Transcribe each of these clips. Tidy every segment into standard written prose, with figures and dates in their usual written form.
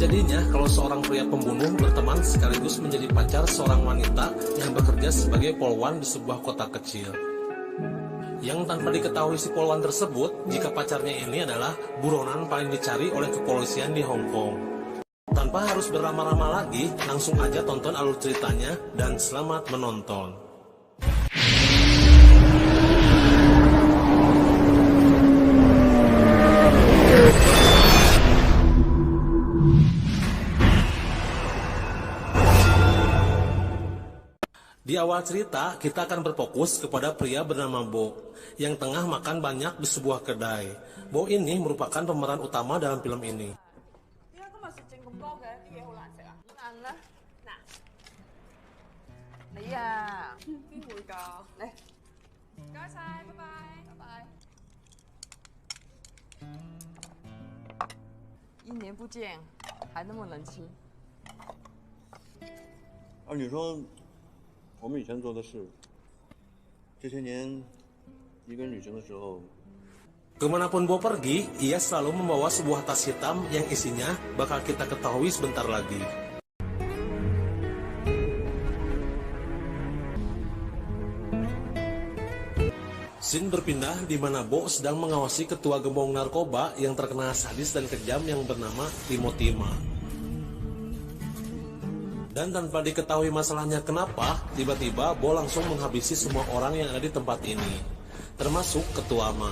Jadinya kalau seorang pria pembunuh berteman sekaligus menjadi pacar seorang wanita yang bekerja sebagai polwan di sebuah kota kecil. Yang tanpa diketahui si polwan tersebut, jika pacarnya ini adalah buronan paling dicari oleh kepolisian di Hong Kong. Tanpa harus berlama-lama lagi, langsung aja tonton alur ceritanya dan selamat menonton. Di awal cerita, kita akan berfokus kepada pria bernama Bo, yang tengah makan banyak di sebuah kedai. Bo ini merupakan pemeran utama dalam film ini.你说我们以前做的事，这些年一个人旅行的时候， Kemanapun Bo pergi, ia selalu membawa sebuah tas hitam yang isinya bakal kita ketahui sebentar lagi. Scene berpindah di mana Bo sedang mengawasi ketua gembong narkoba yang terkenal sadis dan kejam yang bernama Timothy Ma. Dan tanpa diketahui masalahnya kenapa, tiba-tiba Bo langsung menghabisi semua orang yang ada di tempat ini, termasuk ketua Ma.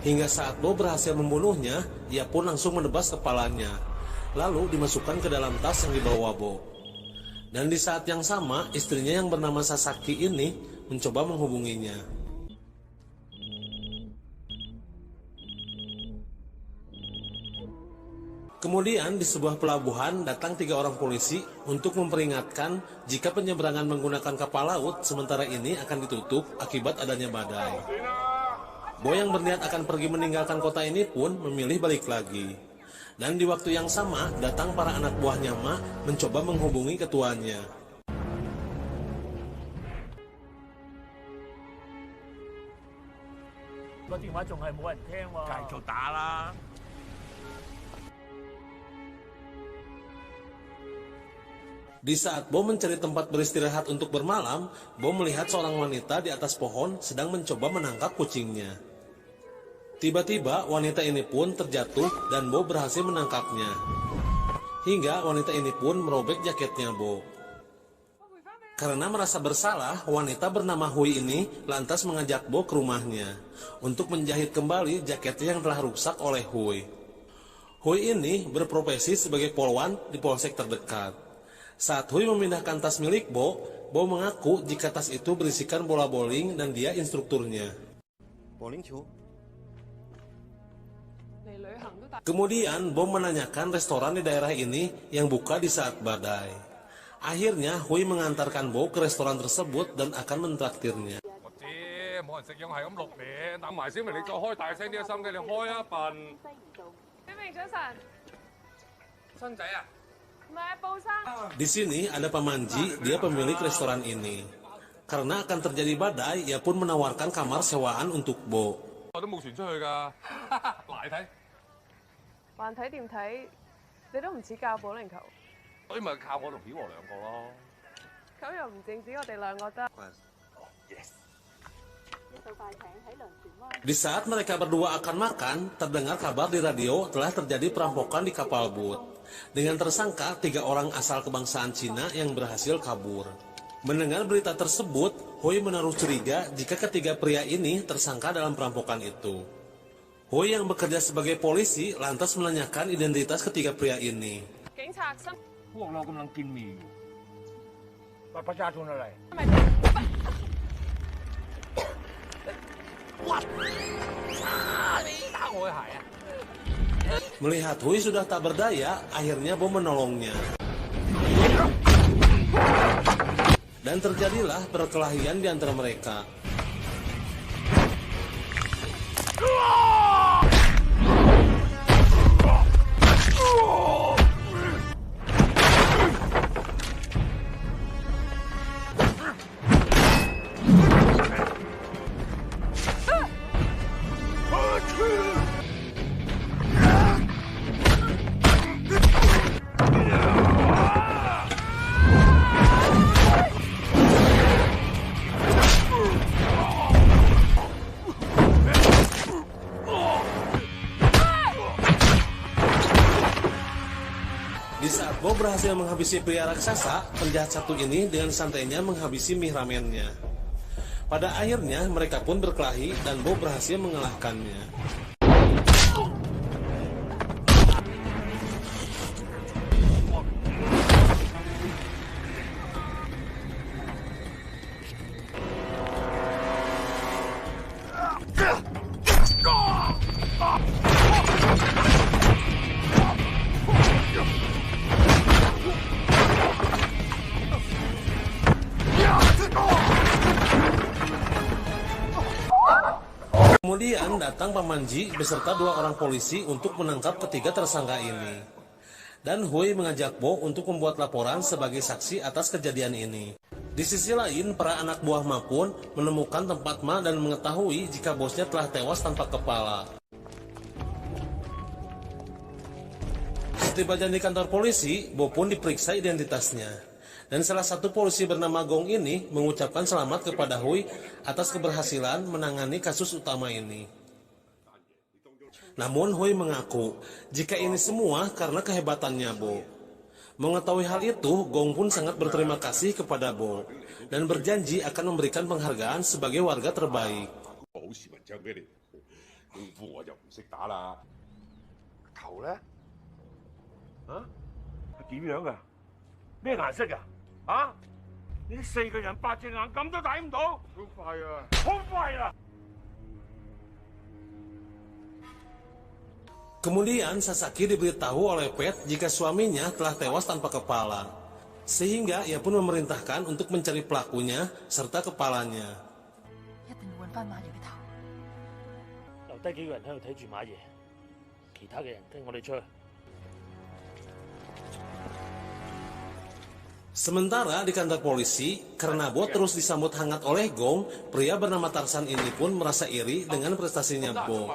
Hingga saat Bo berhasil membunuhnya, ia pun langsung menebas kepalanya, lalu dimasukkan ke dalam tas yang dibawa Bo. Dan di saat yang sama, istrinya yang bernama Sasaki ini mencoba menghubunginya. Kemudian di sebuah pelabuhan datang 3 orang polisi untuk memperingatkan jika penyeberangan menggunakan kapal laut sementara ini akan ditutup akibat adanya badai. Bo yang berniat akan pergi meninggalkan kota ini pun memilih balik lagi. Dan di waktu yang sama, datang para anak buahnya Ma mencoba menghubungi ketuanya. Di saat Bo mencari tempat beristirahat untuk bermalam, Bo melihat seorang wanita di atas pohon sedang mencoba menangkap kucingnya. Tiba-tiba wanita ini pun terjatuh dan Bo berhasil menangkapnya. Hingga wanita ini pun merobek jaketnya Bo. Karena merasa bersalah, wanita bernama Hui ini lantas mengajak Bo ke rumahnya untuk menjahit kembali jaketnya yang telah rusak oleh Hui. Hui ini berprofesi sebagai polwan di polsek terdekat. Saat Hui memindahkan tas milik Bo, Bo mengaku jika tas itu berisikan bola bowling dan dia instrukturnya. Kemudian Bo menanyakan restoran di daerah ini yang buka di saat badai. Akhirnya Hui mengantarkan Bo ke restoran tersebut dan akan mentraktirnya. Di sini ada Pamanji, dia pemilik restoran ini. Karena akan terjadi badai, ia pun menawarkan kamar sewaan untuk Bo. 你都唔似教保齡球，所以咪靠我同曉和兩個咯。咁又唔淨止我哋兩個得。Yes。 Di saat mereka berdua akan makan, terdengar kabar di radio telah terjadi perampokan di kapal boot. Dengan tersangka 3 orang asal kebangsaan Cina yang berhasil kabur. Mendengar berita tersebut, Hui menaruh curiga jika ketiga pria ini tersangka dalam perampokan itu. Hui yang bekerja sebagai polisi lantas menanyakan identitas ketiga pria ini. 警察新พวกเรากำลังกินหมี่อยู่บัตรประชาชนอะไร Melihat Hui sudah tak berdaya, akhirnya Bo menolongnya. Dan terjadilah perkelahian di antara mereka. Di saat Bo berhasil menghabisi pria raksasa, penjahat satu ini dengan santainya menghabisi mie ramennya. Pada akhirnya mereka pun berkelahi dan Bo berhasil mengalahkannya. Kemudian datang Pamanji beserta 2 orang polisi untuk menangkap ketiga tersangka ini. Dan Hui mengajak Bo untuk membuat laporan sebagai saksi atas kejadian ini. Di sisi lain, para anak buah Ma pun menemukan tempat Ma dan mengetahui jika bosnya telah tewas tanpa kepala. Setibanya di kantor polisi, Bo pun diperiksa identitasnya. Dan salah satu polisi bernama Gong ini mengucapkan selamat kepada Hui atas keberhasilan menangani kasus utama ini. Namun Hui mengaku jika ini semua karena kehebatannya Bo. Mengetahui hal itu, Gong pun sangat berterima kasih kepada Bo dan berjanji akan memberikan penghargaan sebagai warga terbaik. 好市民獎俾你，功夫我就唔識打啦。球咧？啊？係點樣噶？咩顏色噶？啊？你4個人8隻眼咁都睇唔到？好快啊！好快啊！ Kemudian Sasaki diberitahu oleh Pet jika suaminya telah tewas tanpa kepala. Sehingga ia pun memerintahkan untuk mencari pelakunya serta kepalanya. 一定要揾翻馬爺嘅頭。留低幾個人喺度睇住馬爺，其他嘅人跟我哋出去。 Sementara di kantor polisi, karena Bo terus disambut hangat oleh Gong, pria bernama Tarsan ini pun merasa iri dengan prestasinya Bo.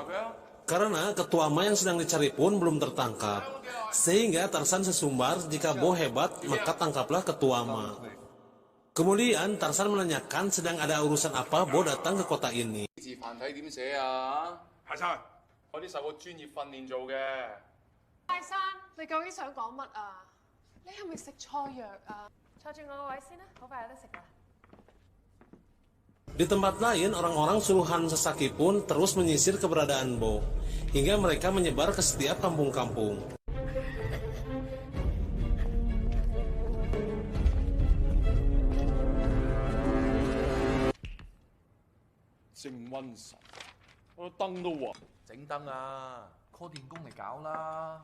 Karena ketua Ma yang sedang dicari pun belum tertangkap. Sehingga Tarsan sesumbar jika Bo hebat, maka tangkaplah ketua Ma. Kemudian Tarsan menanyakan sedang ada urusan apa Bo datang ke kota ini. 字繁體點寫啊？下山，我啲受過專業訓練做嘅。泰山，你究竟想講乜啊？你係咪食錯藥啊？坐住我個位先啦，好快有得食啦。 Di tempat lain, orang-orang suruhan Sasaki pun terus menyisir keberadaan Bo, hingga mereka menyebar ke setiap kampung-kampung.正瘟神，我燈都黃。整燈啊，call 電工嚟搞啦。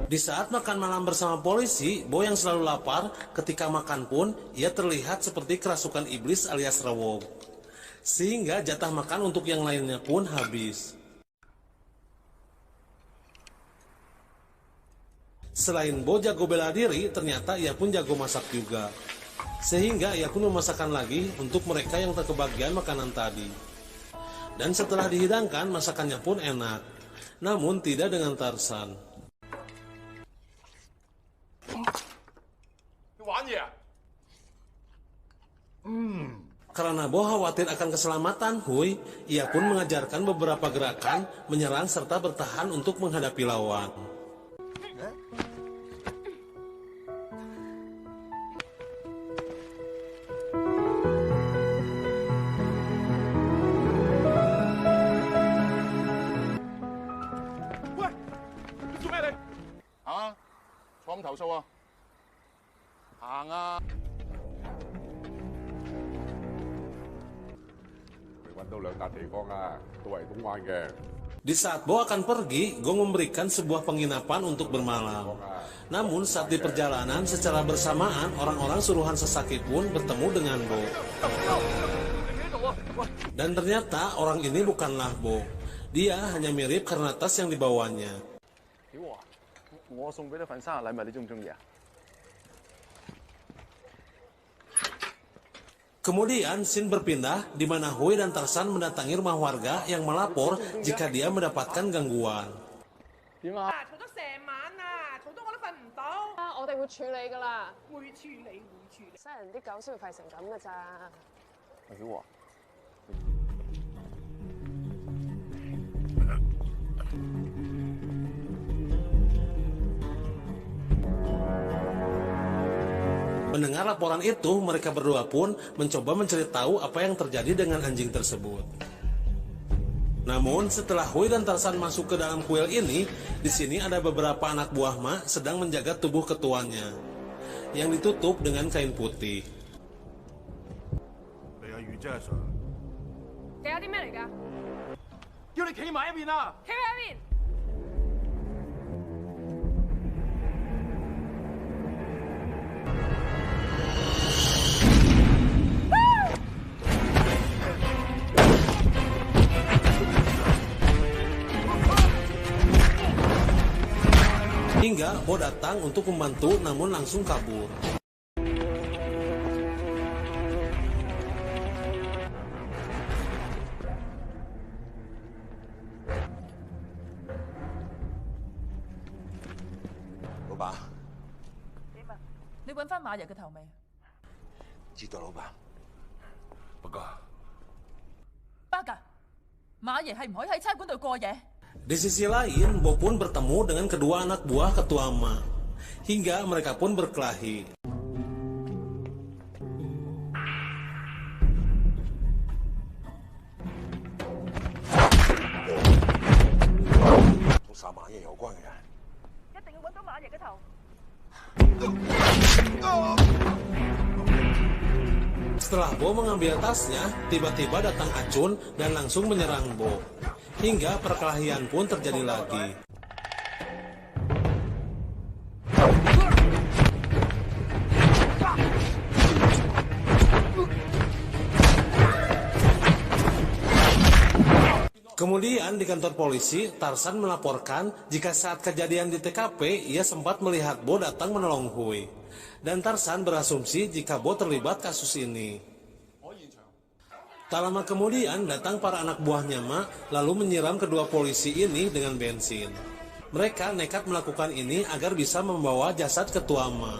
Di saat makan malam bersama polisi, Bo yang selalu lapar, ketika makan pun ia terlihat seperti kerasukan iblis alias rewog. sehingga jatah makan untuk yang lainnya pun habis. Selain Bo jago bela diri, ternyata ia pun jago masak juga. Sehingga ia pun memasakkan lagi untuk mereka yang terkebagian makanan tadi. Dan setelah dihidangkan, masakannya pun enak. Namun tidak dengan Tarzan. Karena Bo khawatir akan keselamatan Hui, ia pun mengajarkan beberapa gerakan, menyerang serta bertahan untuk menghadapi lawan. Di saat Bo akan pergi, Gong memberikan sebuah penginapan untuk bermalam. Namun saat di perjalanan secara bersamaan, orang-orang suruhan Sasaki pun bertemu dengan Bo. Dan ternyata orang ini bukanlah Bo. Dia hanya mirip karena tas yang dibawanya. Kemudian scene berpindah di mana Hui dan Tarzan mendatangi rumah warga yang melapor jika dia mendapatkan gangguan. 我哋會處理㗎啦。會處理，會處理。西人啲狗先會吠成咁㗎咋。Mendengar laporan itu, mereka berdua pun mencoba mencari tahu apa yang terjadi dengan anjing tersebut. Namun, setelah Hui dan Tarzan masuk ke dalam kuil ini, di sini ada beberapa anak buah Ma sedang menjaga tubuh ketuanya, yang ditutup dengan kain putih. Kayak啲咩嚟㗎？叫你企埋一邊啊！企喺一邊。Hingga Bo datang untuk membantu namun langsung kabur. Di sisi lain, Bo pun bertemu dengan kedua anak buah ketua Ma. Hingga mereka pun berkelahi. Setelah Bo mengambil tasnya, tiba-tiba datang Acun dan langsung menyerang Bo. Hingga perkelahian pun terjadi lagi. Kemudian di kantor polisi, Tarzan melaporkan jika saat kejadian di TKP, ia sempat melihat Bo datang menolong Hui. Dan Tarzan berasumsi jika Bo terlibat kasus ini. Tak lama kemudian datang para anak buahnya Ma, lalu menyiram kedua polisi ini dengan bensin. Mereka nekat melakukan ini agar bisa membawa jasad ketua Ma.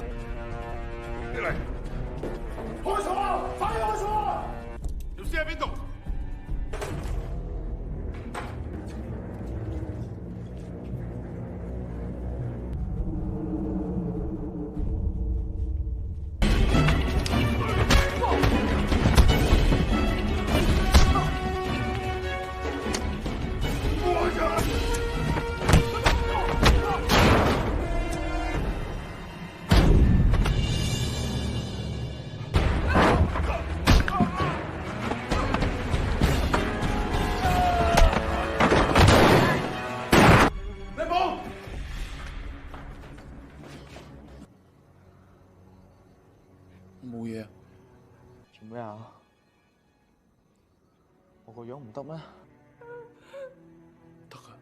個樣唔得咩？得㗎。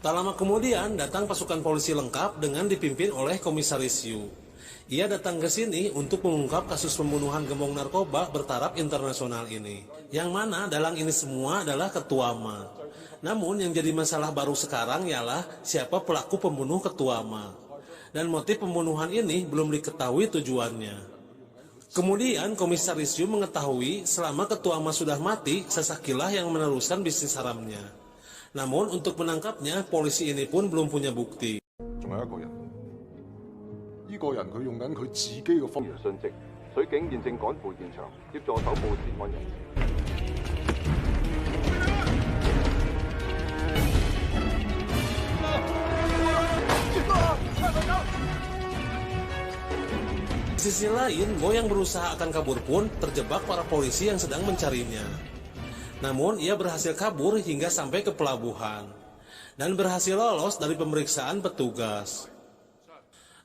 Tak lama kemudian datang pasukan polisi lengkap dengan dipimpin oleh Komisaris Yu. Ia datang ke sini untuk mengungkap kasus pembunuhan gembong narkoba bertaraf internasional ini. Yang mana dalang ini semua adalah Ketua Ma. Namun yang jadi masalah baru sekarang ialah siapa pelaku pembunuh Ketua Ma. Dan motif pembunuhan ini belum diketahui tujuannya. Kemudian Komisaris Yu mengetahui selama Ketua Ma sudah mati, Sasakilah yang meneruskan bisnis haramnya. Namun untuk menangkapnya, polisi ini pun belum punya bukti. 仲有一個人，呢個人佢用緊佢自己嘅方式訊息，水警現正趕赴現場，協助搜捕涉案人士。Di sisi lain, Bo yang berusaha akan kabur pun terjebak para polisi yang sedang mencarinya. Namun, ia berhasil kabur hingga sampai ke pelabuhan dan berhasil lolos dari pemeriksaan petugas.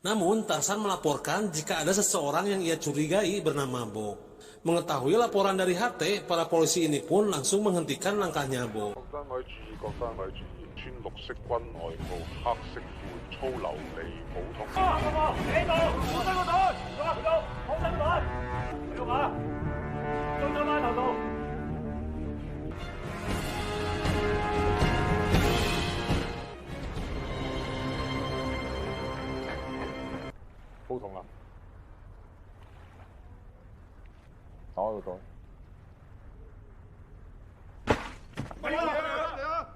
Namun, Tarsan melaporkan jika ada seseorang yang ia curigai bernama Bo. Mengetahui laporan dari HT, para polisi ini pun langsung menghentikan langkahnya Bo. 各單位注意，各單位注意，穿綠色軍外套、黑色褲、粗流利、普通。你度，好低個袋，用下佢度，好低個袋，用下，中咗碼頭度。煲桶啊！打開個袋。嚟啊！嚟啊！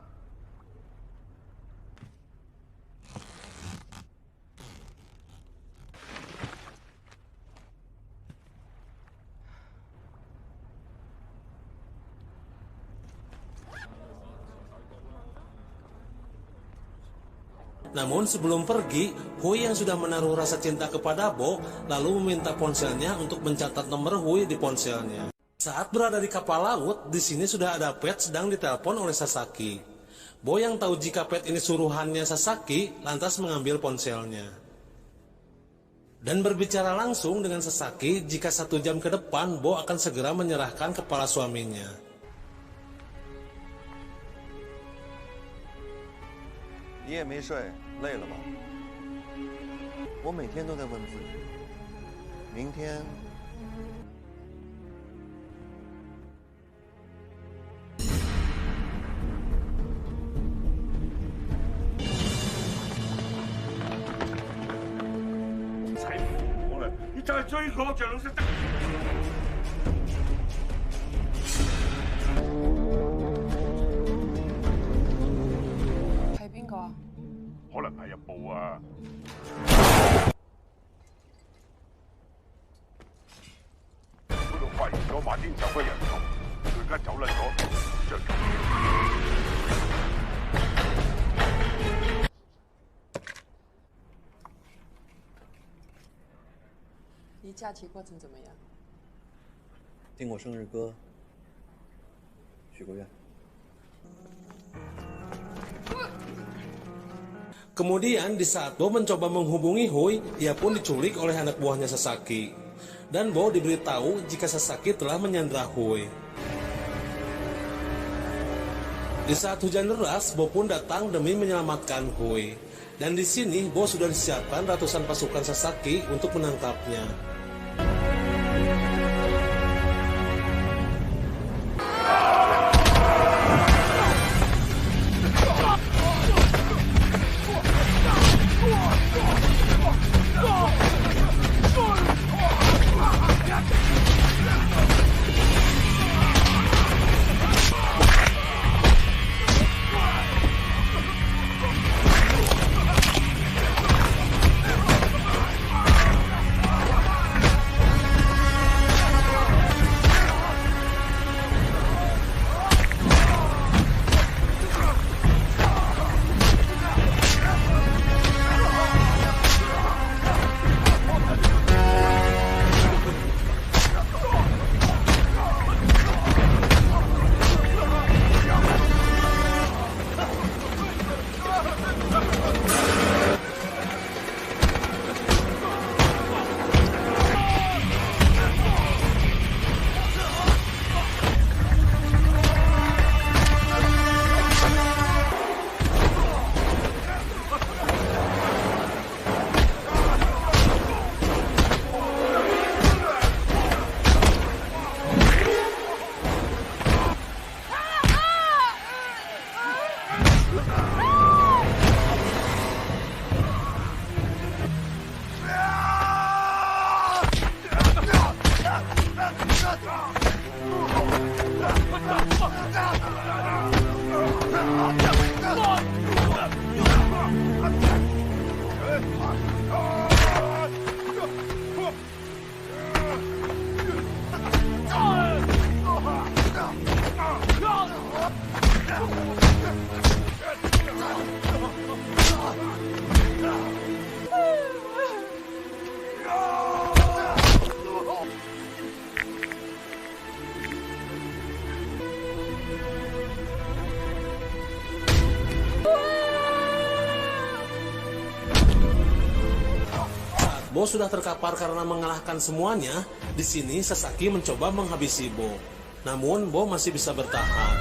Namun sebelum pergi, Hui yang sudah menaruh rasa cinta kepada Bo, lalu meminta ponselnya untuk mencatat nomor Hui di ponselnya. Saat berada di kapal laut, di sini sudah ada Pet sedang ditelepon oleh Sasaki. Bo yang tahu jika Pet ini suruhannya Sasaki, lantas mengambil ponselnya. Dan berbicara langsung dengan Sasaki, jika 1 jam ke depan, Bo akan segera menyerahkan kepala suaminya. 你也没睡，累了吧？我每天都在问自己，明天才苦我啦！你就係追我像識得。係邊個啊？可能係一部啊！嗰度發現咗馬天走嘅人頭，佢而家走甩咗，着緊。你假期过程怎么样？听我生日歌，许个愿。 Kemudian di saat Bo mencoba menghubungi Hui, ia pun diculik oleh anak buahnya Sasaki. Dan Bo diberitahu jika Sasaki telah menyandra Hui. Di saat hujan deras, Bo pun datang demi menyelamatkan Hui. Dan di sini Bo sudah disiapkan ratusan pasukan Sasaki untuk menangkapnya. Bo sudah terkapar karena mengalahkan semuanya. Di sini Sasaki mencoba menghabisi Bo. Namun Bo masih bisa bertahan.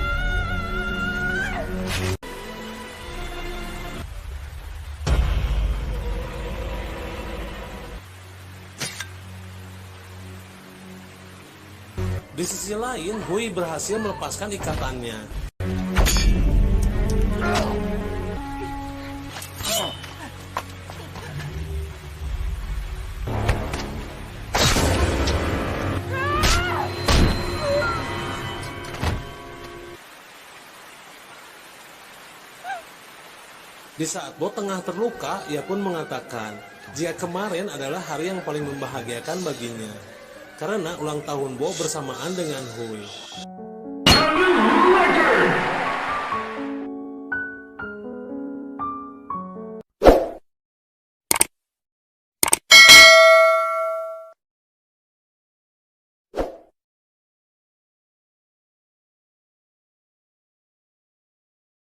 Di sisi lain, Hui berhasil melepaskan ikatannya. Di saat Bo tengah terluka, ia pun mengatakan, jika kemarin adalah hari yang paling membahagiakan baginya, karena ulang tahun Bo bersamaan dengan Hui.